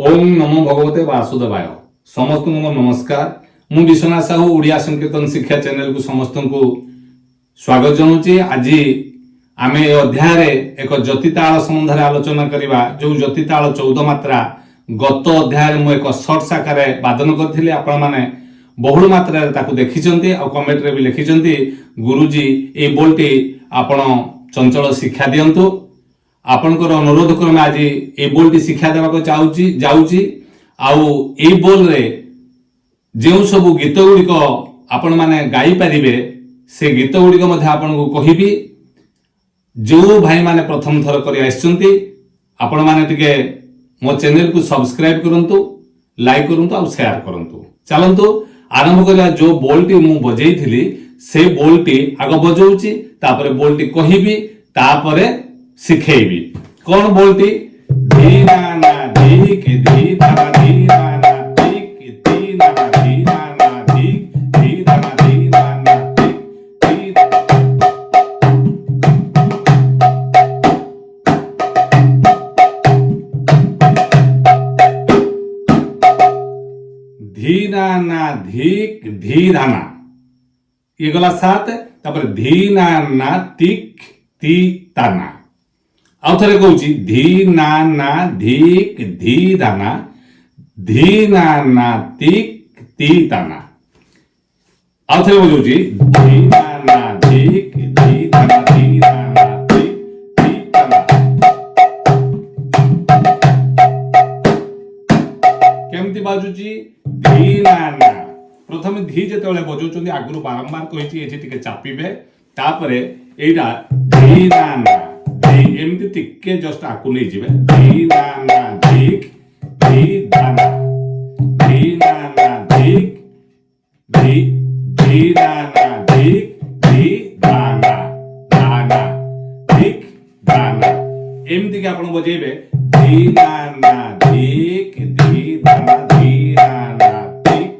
ओम नमो भगवते वासुदेवाय। समस्त को नमस्कार। मु विश्वनाथ साहू ओडिया संकीर्तन शिक्षा चैनल को समस्त को स्वागत जनाऊँगी। आज आम ए अध्याय एक जतिताल संबंध में आलोचना करवा। जो जतिताल 14 मात्रा गत अध्याय मु एक सर्ट शाखा वादन करी आपण मैंने बहुल मात्रा देखी कमेंट रे भी लिखिं गुरुजी ये बोलटी आपण चंचल शिक्षा दिंतु। आपणकर अनुरोध क्रमे आज ये बोलटी शिक्षा देवाक जाऊँगी। आउ बोल रे जो सब गीत गुड़िक आपण मैंने गाई पारे से गीत गुड़िक आपण को कहबी। जो भाई माने प्रथम थर कर आपण मैंने टिके मो चैनल को सब्सक्राइब करंतु, लाइक करंतु और शेयर करंतु। चलंतु आरंभ करिया। जो बोलटी मु बजई थी से बोलटी आग बजाऊँगी, तापर बोलटी कहबी, तापरे शिखेबी। कौन बोलती? धी नाना धिक धी धाना धी नाना धिक धी नाना धी नाना धिक धी धाना धी नाना धिक धी नाना धिक धी धाना ये गला 7। तापर धी नाना तिक ती ताना। आउ थे कहूँ धी नाना धिक धी दाना धी नाना तिक ती ताना। आउ थे बजाऊँ धी नाना धिक धी दाना धी नाना तिक ती ताना। केमती बाजुची? धी नाना। प्रथम धी जिते बजाऊँ आगु बारंबार कही चापिबे, तापरे एटा धी नाना एमती टिके जस्ट आकु नहीं जिवे। धी नाना धिक धी दाना धी नाना धिक धी धी नाना धिक धी दाना दाना धिक दाना एमती के आपण बजेबे। धी नाना धिक धी दाना धी नाना धिक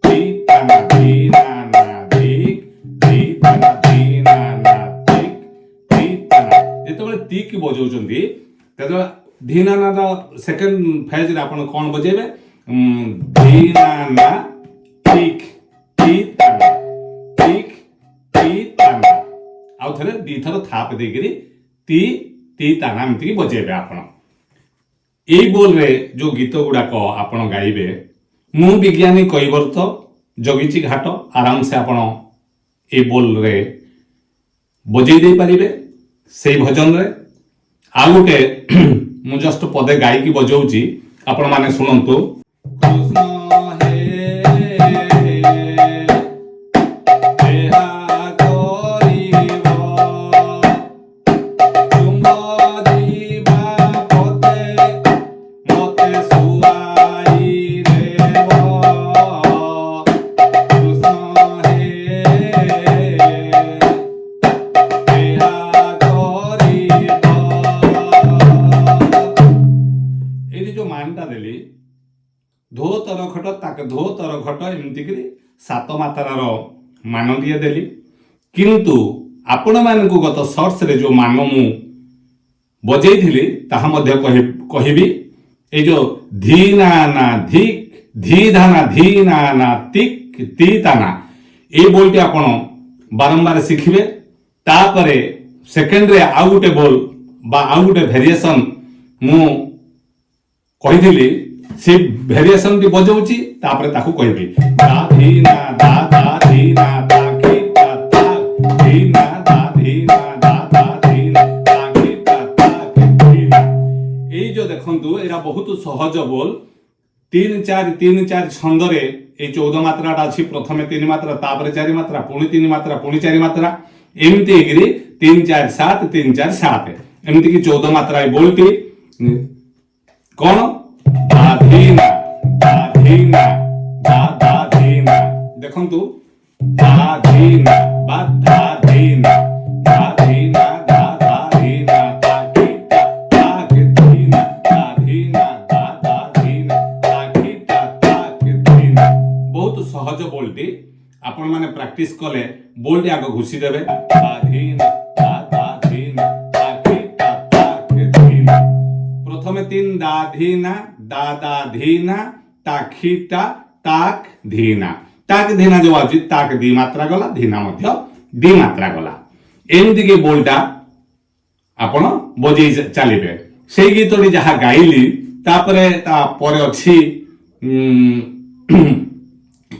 धी दाना धी नाना धिक धी दाना धी नाना धिक धी दाना। जेतबेले तिक बजाउछन्ती तेतबेले धी नाना सेकंड फेज रे आपण कोन बजेबे? धी नाना तिक ती ताना तिक ती ताना। आउ थरे दी थर थाप देगिरी ती ताना एमती बजेबे। आपण एई बोल रे जो गीत गुडाक आपण गाइबे, मु विज्ञानी कैवर्त जगीची घाट आराम से आपण ए बोल रे बजै दे पारिबे। से भजन रे आउ गोटे मु जस्ट पदे गायकी बजाऊँगी, आपण माने सुनंतु। कृष्ण धो तर घट ताके धो तर घट एमती करी 7 मात्रार मान दिए देली। किंतु आपण मान को गत सर्ट्स रे जो मान मु बजई थिली ताहा मध्ये कहबी। ए जो धी नाना धिक धी धाना धी नाना तिक ती ताना ए बोलटी आपण बारंबार शिखिबे। तापरे सेकेंड रे आउ गोटे बोल बा आउ गोटे वेरिएशन मु कहिथिली से वेरिएशन टी बजाऊँगी, तापरे ताकू कहबी। दा धी ना दा दा धी ना दा की ता ता धी ना दा धी ना दा दा धी ना दा की ता ता धी ना। एई जो देखंतु एरा बहुत सहज बोल। 3-4 छंद रे ए 14 मात्रा ता अछि। प्रथमे 3 मात्रा, तापरे 4 मात्रा, पुणी 3 मात्रा, पुणी 4 मात्रा एमती हेकरी 3-4-7 3-4-7 एमती की 14 मात्रा ए बोलटी कोन? दाधीना दाधीना दा दाधीना। देखंतु दाधीना बा दाधीना दाधीना दा दाधीना ताकी ता ताके धीना दाधीना दा दाधीना ताकी ता ताके धीना। बहुत सहज बोलटी। आपण माने प्रैक्टिस कले बोलटी आगे घुसी देबे। दाधीना दा दाधीना ताकी ता ताके धीना। प्रथमे 3 दाधीना দা দা ধীনা তাখিটা তাক ধীনা। তাক ধীনা ଯୋଉ ଅଛି ତାକ ଦି ମାତ୍ରା ଗଲା, ଧୀନା ମଧ୍ୟ ଦି ମାତ୍ରା ଗଲା। ଏମିତିକି ବୋଲଟା ଆପଣ ବଜେଇ ଚାଲିବେ। ସେଇ ଗୀତଟି ଯାହା ଗାଇଲି ତାପରେ ଅଛି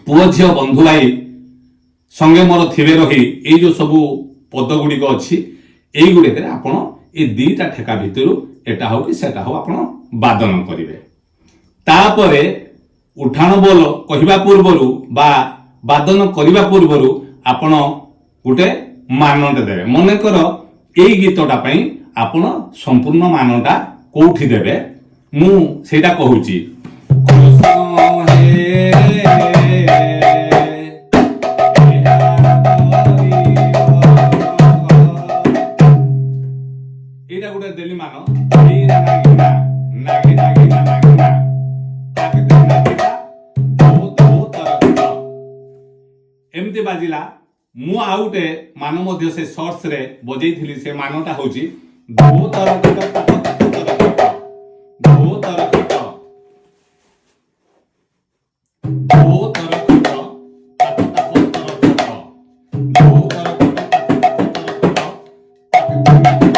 ପୁଅ ଝିଅ ବନ୍ଧୁ ଭାଇ ସଙ୍ଗେ ମୋର ଥିବେ ରହି, ଏଇ ଯୋଉ ସବୁ ପଦ ଗୁଡ଼ିକ ଅଛି এইଗୁଡ଼ିକରେ ଆପଣ এই ଦିଟା ଠେକା ଭିତରୁ ଏଟା ହଉ କି ସେଟା ହଉ ଆପଣ ବାଦନ କରିବେ। ତାପରେ ଉଠାଣ ବୋଲ କହିବା ପୂର୍ବରୁ ବା ବାଦନ କରିବା ପୂର୍ବରୁ ଆପଣ ଗୋଟେ ମାନଟେ ଦେବେ। ମନେକର ଏଇ ଗୀତଟା ପାଇଁ ଆପଣ ସମ୍ପୂର୍ଣ୍ଣ ମାନଟା କୋଉଠି ଦେବେ ମୁଁ ସେଇଟା କହୁଛି। এইটা ଗୋଟେ ଦେଲି ମାନ ଏମିତି ବାଜିଲା। ମୁଁ ଆଉ ଗୋଟେ ମାନ ମଧ୍ୟ ସେ ସର୍ଟସ ରେ ବଜେଇଥିଲି। ସେ ମାନଟା ହଉଛି ଧୋ ତର ଖଟ ତାକ ତାକ ତର ଖଟ, ଧୋ ତର ଖଟ, ଧୋ ତର ଖଟ ତାକ ତାକ ତର ଖଟ, ଧୋ ତର ଖଟ ତାକ ତାକ ତର ଖଟ,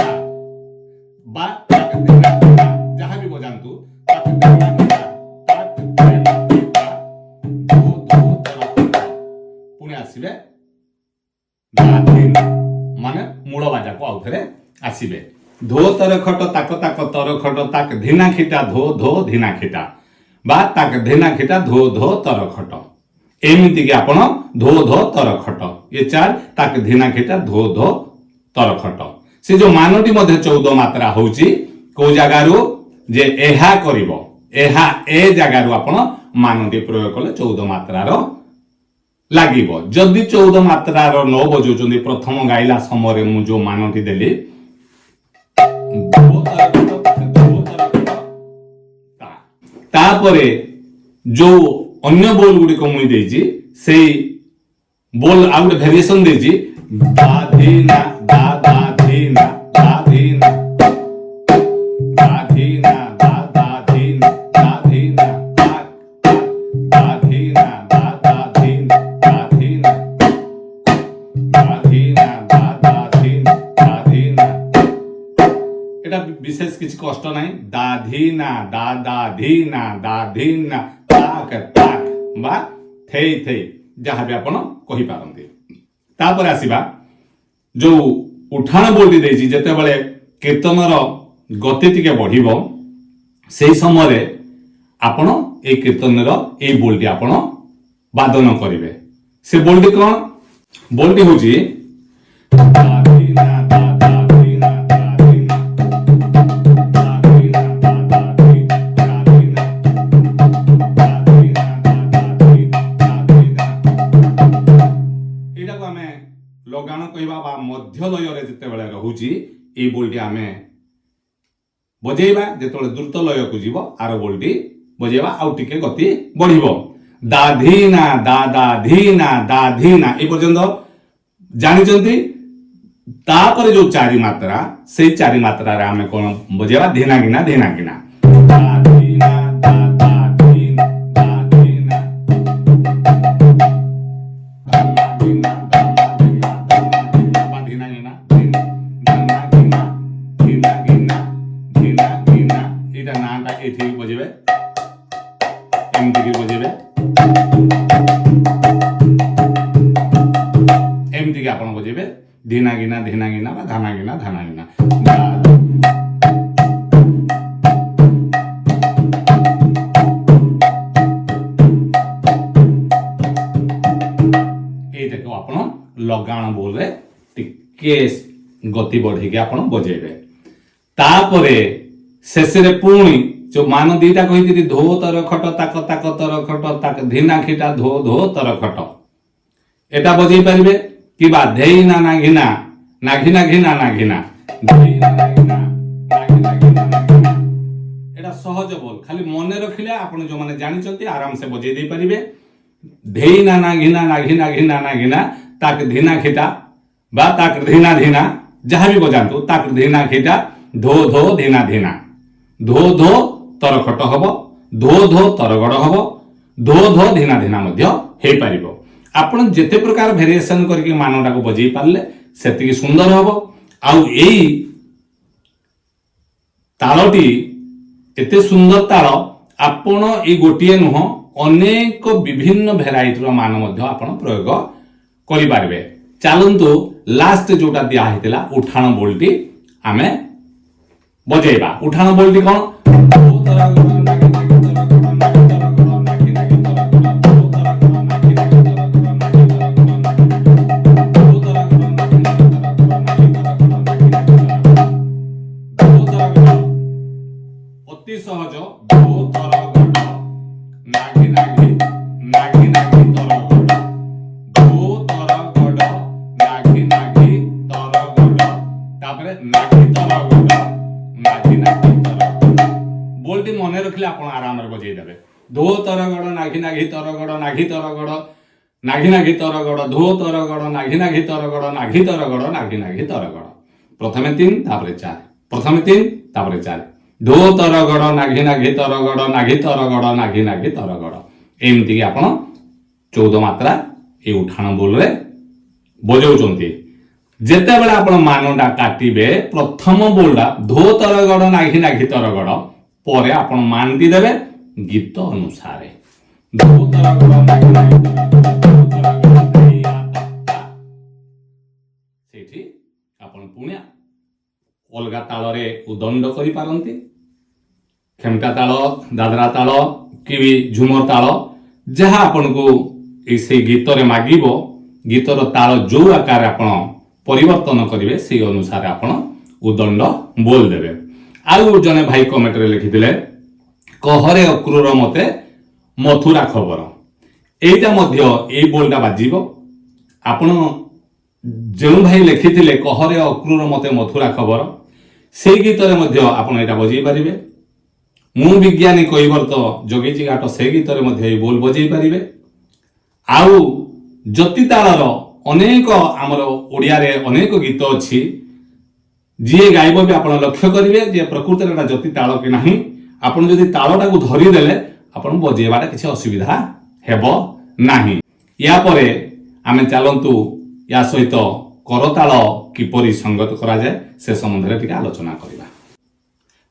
বা তাকে দেনা কিনা যাহা বি বজান্তু তাকে দেনা কিনা তাকে দেনা কিনা ধো ধো তর খট। পুଣି ଆସିବେ ମାନେ ମୂଳ ବାଜାକୁ ଆଉ ଥରେ ଆସିବେ। ଧୋ ତର ଖଟ ତାକ ତାକ ତର ଖଟ ତାକ ଧିନା ଖିଟା ଧୋ ଧୋ ଧିନା ଖିଟା ବା ତାକ ଧିନା ଖିଟା ଧୋ ଧୋ ତର ଖଟ। ଏମିତିକି ଆପଣ ଧୋ ଧୋ ତର ଖଟ ଏ ଚାର ତାକ ଧିନା ଖିଟା ଧୋ ଧୋ ତର ଖଟ। ସେ ଯୋଉ ମାନଟି ମଧ୍ୟ 14 ମାତ୍ରା ହଉଛି କୋଉ ଜାଗାରୁ ଯେ ଏହା କରିବ, ଏହା ଏ ଜାଗାରୁ ଆପଣ ମାନଟି ପ୍ରୟୋଗ କଲେ 14 ମାତ୍ରାର ଲାଗିବ। ଯଦି 14 ମାତ୍ରାର ନ ବଜାଉଛନ୍ତି ପ୍ରଥମ ଗାଇଲା ସମୟରେ ମୁଁ ଯୋଉ ମାନଟି ଦେଲି ତାପରେ ଯୋଉ ଅନ୍ୟ ବୋଲ ଗୁଡ଼ିକ ମୁଁ ଦେଇଛି ସେଇ ବୋଲ ଆଉ ଗୋଟେ ଭେରିଏସନ ଦେଇଛି ଦା ଧୀନା ଦା ଦା ଧୀନା ଦା ଧୀନା ଦା ଧୀନା ଦା ଦା ଧୀନା ଦା ଧୀନା ଦା ଧୀନା ଦା ଦା ଧୀନା ଦା ଧୀନା ଦା ଧୀନା ଦା ଦା ଧୀନା ଦା ଧୀନା। এটা বিশেষ কিছু কষ্ট নাই। দা ধীনা দা দা ধীনা দা ধীনা তাক তাক বা থেই থেই ଯାହା ବି ଆପଣ କହିପାରନ୍ତି। ତାପରେ ଆସିବା ଯୋଉ ଉଠାଣ ବୋଲଟି ଦେଇଛି ଯେତେବେଳେ କୀର୍ତ୍ତନର ଗତି ଟିକେ ବଢିବ ସେଇ ସମୟରେ ଆପଣ এই କୀର୍ତ୍ତନର এই ବୋଲଟି ଆପଣ ବାଦନ କରିବେ। ସେ ବୋଲଟି କଣ? ବୋଲଟି ହଉଛି ଲଗାଣ କହିବା ବା ମଧ୍ୟ ଲୟରେ ଯେତେବେଳେ ରହୁଛି ଏଇ ବୋଲଟି ଆମେ ବଜେଇବା। ଯେତେବେଳେ ଦ୍ରୁତ ଲୟକୁ ଯିବ ଆର ବୋଲଟି ବଜେଇବା ଆଉ ଟିକେ ଗତି ବଢିବ। ଦା ଧୀନା ଦା ଦା ଧୀନା ଦା ଧୀନା ଏ ପର୍ଯ୍ୟନ୍ତ ଜାଣିଛନ୍ତି। ତାପରେ ଯୋଉ ଚାରି ମାତ୍ରା ସେଇ ଚାରି ମାତ୍ରାରେ ଆମେ କଣ ବଜେଇବା ଧୀନା ଗିନା ଧୀନା ଗିନା ଦା ଧୀନା ଦା ଦା ଧୀନା ଦା ଧୀନା ଏଠି ବଜେଇବେ ଏମିତିକି ବଜେଇବେ ଏମିତିକି ଆପଣ ବଜେଇବେ ଧୀନା ଗିନା ବା ଧାନା ଗିନା ଏଇଟାକୁ ଆପଣ ଲଗାଣ ବୋଲରେ ଟିକେ ଗତି ବଢେଇକି ଆପଣ ବଜେଇବେ। ତାପରେ ଶେଷରେ ପୁଣି ଯୋଉ ମାନ ଦିଟା କହିଥିଲି ଧୋ ତର ଖଟ ତାକ ତାକ ତର ଖଟ ତାକ ଧିନା ଖିଟା ଧୋ ଧୋ ତର ଖଟ এটা বজেই পারিবে কিবা ধেই না না ঘিনা না ঘিনা ঘিনা না ঘিনা এটা সহজ বল খালি মনে রাখিলে আপন যে মানে জানিছন্তি আরাম সে বজেই দেই পারিবে। ধেই না না ঘিনা না ঘিনা ঘিনা না ঘিনা তাক ধিনা খিটা বা তাক ধিনা ধিনা যাহা বি বজান্তু তাক ধিনা খিটা ধো ধো ধিনা ধিনা ধো ধো তর খট হব ଧୋ ଧୋ ତରଗଡ ହବ, ଧୋ ଧୋ ଧିନା ଧିନା ମଧ୍ୟ ହେଇପାରିବ। ଆପଣ ଯେତେ ପ୍ରକାର ଭେରିଏସନ କରିକି ମାନଟାକୁ ବଜେଇ ପାରିଲେ ସେତିକି ସୁନ୍ଦର ହବ। ଆଉ ଏଇ ତାଳଟି ଏତେ ସୁନ୍ଦର ତାଳ, ଆପଣ ଏଇ ଗୋଟିଏ ନୁହଁ ଅନେକ ବିଭିନ୍ନ ଭେରାଇଟିର ମାନ ମଧ୍ୟ ଆପଣ ପ୍ରୟୋଗ କରିପାରିବେ। ଚାଲନ୍ତୁ ଲାଷ୍ଟ ଯୋଉଟା ଦିଆ ହେଇଥିଲା ଉଠାଣ ବୋଲଟି ଆମେ ବଜେଇବା। ଉଠାଣ ବୋଲଟି କଣ? ଅତି ସହଜ ଧୋ ତରଗଡ ନାଘି ନାଘି ନାଘି ନାଘି ତରଗଡ, ଧୋ ତରଗଡ ନାଘି ନାଘି ତରଗଡ, ତାପରେ ନାଘି ତରଗଡ ନାଘି ନାଘି ତରଗଡ। ବୋଲଟି ମନେ ରଖିଲେ ଆପଣ ଆରାମରେ ବଜେଇ ଦେବେ। ଧୋ ତରଗଡ ନାଘି ନାଘି ତରଗଡ ନାଘି ତରଗଡ ନାଘି ନାଘି ତରଗଡ, ଧୋ ତରଗଡ ନାଘି ନାଘି ତରଗଡ ନାଘି ତରଗଡ ନାଘି ନାଘି ତରଗଡ। ପ୍ରଥମେ 3 ତାପରେ 4, ପ୍ରଥମେ 3 ତାପରେ 4। ଧୋ ତରଗଡ ନାଘି ନାଘି ତରଗଡ ନାଘି ତରଗଡ ନାଘି ନାଘି ତରଗଡ। ଏମିତିକି ଆପଣ 14 ମାତ୍ରା এই ଉଠାଣ ବୋଲରେ ବଜାଉଛନ୍ତି। ଯେତେବେଳେ ଆପଣ ମାନଟା କାଟିବେ ପ୍ରଥମ ବୋଲଟା ଧୋ ତରଗଡ ନାଘି ନାଘି ତରଗଡ, ପରେ ଆପଣ ମାନଟି ଦେବେ ଗୀତ ଅନୁସାରେ। ଧୋ ତରଗଡ ନାଘି ନାଘି ସେଇଠି ଆପଣ ପୁଣି ଅଲଗା ତାଳରେ ଉଦଣ୍ଡ କରିପାରନ୍ତି। ଖେମଟା ତାଳ, ଦାଦରା ତାଳ କି ଝୁମର ତାଳ, ଯାହା ଆପଣଙ୍କୁ ସେଇ ଗୀତରେ ମାଗିବ, ଗୀତର ତାଳ ଯୋଉ ଆକାରରେ ଆପଣ ପରିବର୍ତ୍ତନ କରିବେ ସେଇ ଅନୁସାରେ ଆପଣ ଉଦଣ୍ଡ ବୋଲ ଦେବେ। ଆଉ ଜଣେ ଭାଇ କମେଣ୍ଟରେ ଲେଖିଥିଲେ କହରେ ଅକ୍ରୁର ମତେ ମଥୁରା ଖବର। এইটা ମଧ୍ୟ ଏଇ ବୋଲଟା ବାଜିବ। ଆପଣ ଯେଉଁ ଭାଇ ଲେଖିଥିଲେ କହରେ ଅକ୍ରୁର ମତେ ମଥୁରା ଖବର, ସେଇ ଗୀତରେ ମଧ୍ୟ ଆପଣ ଏଇଟା ବଜେଇ ପାରିବେ। ମୁଁ ବିଜ୍ଞାନୀ କୈବର୍ତ୍ତ ଜଗିଛି ଘାଟ, ସେଇ ଗୀତରେ ମଧ୍ୟ ଏଇ ବୋଲ ବଜେଇ ପାରିବେ। ଆଉ ଜ୍ୟୋତି ତାଳର ଅନେକ ଆମର ଓଡ଼ିଆରେ ଅନେକ ଗୀତ ଅଛି, ଯିଏ ଗାଇବ ବି ଆପଣ ଲକ୍ଷ୍ୟ କରିବେ ଯେ ପ୍ରକୃତରେ ଏଟା ଜ୍ୟୋତି ତାଳ କି ନାହିଁ। ଆପଣ ଯଦି ତାଳଟାକୁ ଧରିଦେଲେ ଆପଣ ବଜେଇବାଟା କିଛି ଅସୁବିଧା ହେବ ନାହିଁ। ୟା ପରେ ଆମେ ଚାଲନ୍ତୁ ୟା ସହିତ କରତାଳ କିପରି ସଙ୍ଗତ କରାଯାଏ ସେ ସମ୍ବନ୍ଧରେ ଟିକେ ଆଲୋଚନା କରିବା।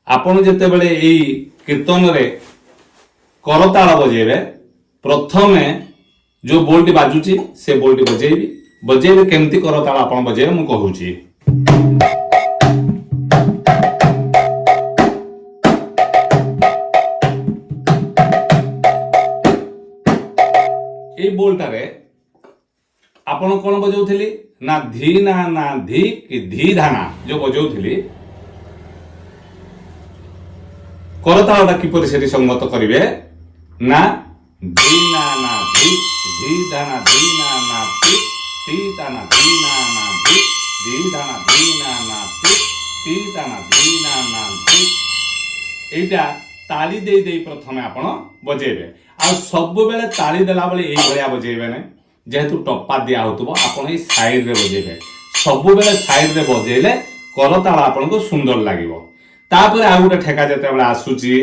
ଆପଣ ଯେତେବେଳେ ଏଇ କୀର୍ତ୍ତନରେ କରତାଳ ବଜେଇବେ, ପ୍ରଥମେ ଯୋଉ ବୋଲଟି ବାଜୁଛି ସେ ବୋଲଟି ବଜେଇବେ କେମିତି କରତାଳ ଆପଣ ବଜେଇବେ ମୁଁ କହୁଛି। এই ବୋଲଟାରେ ଆପଣ କଣ ବଜାଉଥିଲି ନା ଧି ନା ନା ଧି କି ଧି ଧାନା ଯୋଉ ବଜାଉଥିଲି, କରତାଳଟା କିପରି ସେଠି ସଙ୍ଗତ କରିବେ ନା ଧି ନା ନା ଧି ଧି ଧାନା ଧି ନା ନା ଧି ତି ତାନା ଧି ନା ନା ଧି ଧି ଧାନା ଧି ନା ନା ଧି ତି ତାନା ଧି ନା ନା ଧି। এইটা ତାଳି ଦେଇ ଦେଇ ପ୍ରଥମେ ଆପଣ ବଜେଇବେ। ଆଉ ସବୁବେଳେ ତାଳି ଦେଲା ବେଳେ ଏଇଭଳିଆ ବଜେଇବେ ନାହିଁ, ଯେହେତୁ ଟପ୍ପା ଦିଆ ହଉଥିବ ଆପଣ ଏଇ ସାଇଡରେ ବଜେଇବେ। ସବୁବେଳେ ସାଇଡରେ ବଜେଇଲେ କରତାଳ ଆପଣଙ୍କୁ ସୁନ୍ଦର ଲାଗିବ। ତାପରେ ଆଉ ଗୋଟେ ଠେକା ଯେତେବେଳେ ଆସୁଛି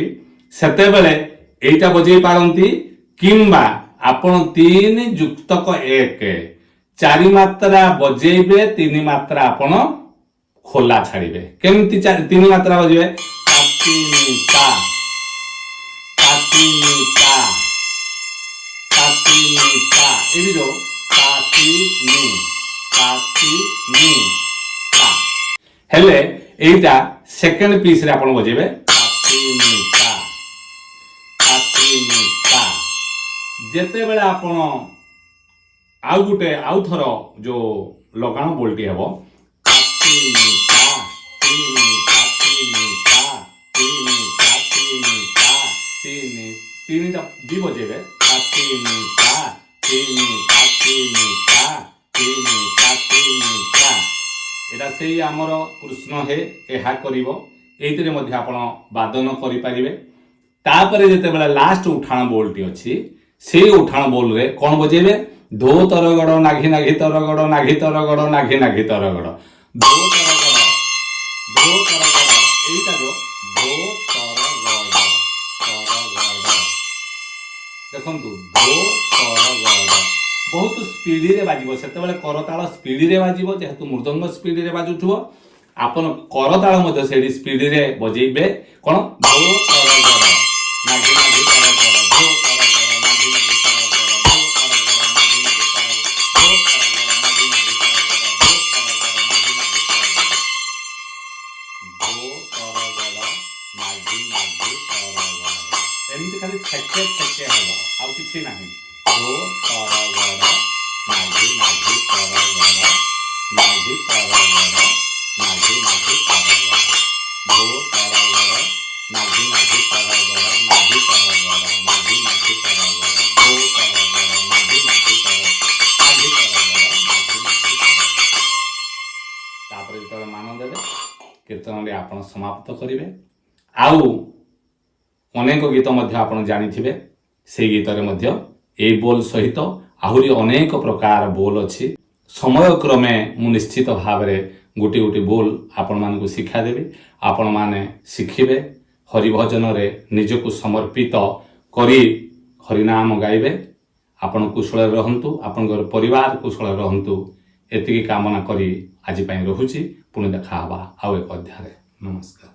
ସେତେବେଳେ এইটা ବଜେଇ ପାରନ୍ତି, କିମ୍ବା ଆପଣ 3 ଯୁକ୍ତକ 1 4 ମାତ୍ରା ବଜେଇବେ, 3 ମାତ୍ରା ଆପଣ ଖୋଲା ଛାଡ଼ିବେ। କେମିତି 3 ମାତ୍ରା ବଜେଇବେ? କାତିନିତା କାତିନିତା କାତିନିତା, ଏଇଠି ଯୋଉ କାତିନିତା ହେଲେ এইটা ସେକେଣ୍ଡ ପିସ୍ ରେ ଆପଣ ବଜେଇବେ କାତିନିତା କାତିନିତା। ଯେତେବେଳେ ଆପଣ ଆଉ ଥର ଯୋଉ ଲଗାଣ ବୋଲଟି ହେବ କାତିନିତା ତିନି କାତିନିତା ତିନି କାତିନିତା ତିନି, ତିନିଟା ବି ବଜେଇବେ କାତିନିତା ତିନି କାତିନିତା ତିନି କାତିନିତା। এটা ସେଇ ଆମର କୃଷ୍ଣ ହେ ଏହା କରିବ, ଏଇଥିରେ ମଧ୍ୟ ଆପଣ ବାଦନ କରିପାରିବେ। ତାପରେ ଯେତେବେଳେ ଲାଷ୍ଟ ଉଠାଣ ବୋଲଟି ଅଛି ସେଇ ଉଠାଣ ବୋଲରେ କଣ ବଜେଇବେ? ଧୋ ତରଗଡ ନାଘି ନାଘି ତରଗଡ ନାଘି ତରଗଡ ନାଘି ନାଘି ତରଗଡ, ଧୋ ତରଗଡ ଧୋ ତରଗଡ, এইଟା ଯୋ ଧୋ ତରଗଡ ତରଗଡ ଦେଖନ୍ତୁ ଧୋ ତର ଗଡ଼ ବହୁତ ସ୍ପିଡରେ ବାଜିବ, ସେତେବେଳେ କରତାଳ ସ୍ପିଡରେ ବାଜିବ, ଯେହେତୁ ମୃଦଙ୍ଗ ସ୍ପିଡରେ ବାଜୁଥିବ ଆପଣ କରତାଳ ମଧ୍ୟ ସେଇଠି ସ୍ପିଡରେ ବଜେଇବେ। କ'ଣ ଧୋ ତର ଗଡ଼ ନାଗି ନାଗି ତର ଗଡ଼, ଧୋ ତର ଗଡ଼ ନାଗି ନାଗି ତର ଗଡ଼, ଧୋ ତର ଗଡ଼ ନାଗି ନାଗି ତର ଗଡ଼, ଧୋ ତର ଗଡ଼ ନାଗି ନାଗି ତର ଗଡ଼, ଧୋ ତର ଗଡ଼ ନାଗି ନାଗି ତର ଗଡ଼, ଧୋ ତର ଗଡ଼ ନାଗି ନାଗି ତର ଗଡ଼। ଏମିତି ଖାଲି ଛେକେ ଛେକେ ହବ, ଆଉ କିଛି ନାହିଁ। ଧୋ ତର ଗଡ଼ ନାଗି ନାଗି ତର ଗଡ଼, ନାଗି ତର ଗଡ଼ ନାଗି ନାଗି ତର ଗଡ଼, ଧୋ ତର ଗଡ଼ ନାଗି ନାଗି ତର ଗଡ଼, ନାଗି ତର ଗଡ଼ ନାଗି ନାଗି ତର ଗଡ଼, ଧୋ ତର ଗଡ଼ ନାଗି ନାଗି ତର ନାଗି ତର ଗଡ଼, ନାଗି ନାଗି ତର ଗଡ଼। ତାପରେ ଯେତେବେଳେ ମାନ ଦେବେ କୀର୍ତ୍ତନରେ ଆପଣ ସମାପ୍ତ କରିବେ। ଆଉ ଅନେକ ଗୀତ ମଧ୍ୟ ଆପଣ ଜାଣିଥିବେ, ସେଇ ଗୀତରେ ମଧ୍ୟ ଏଇ ବୋଲ ସହିତ ଆହୁରି ଅନେକ ପ୍ରକାର ବୋଲ ଅଛି। ସମୟ କ୍ରମେ ମୁଁ ନିଶ୍ଚିତ ଭାବରେ ଗୋଟି ଗୋଟି ବୋଲ ଆପଣମାନଙ୍କୁ ଶିକ୍ଷା ଦେବି, ଆପଣମାନେ ଶିଖିବେ, ହରିଭଜନରେ ନିଜକୁ ସମର୍ପିତ କରି ହରିନାମ ଗାଇବେ। ଆପଣ କୁଶଳରେ ରହନ୍ତୁ, ଆପଣଙ୍କର ପରିବାର କୁଶଳରେ ରହନ୍ତୁ, ଏତିକି କାମନା କରି ଆଜି ପାଇଁ ରହୁଛି। ପୁଣି ଦେଖା ହେବା ଆଉ ଏକ ଅଧ୍ୟାୟରେ। ନମସ୍କାର।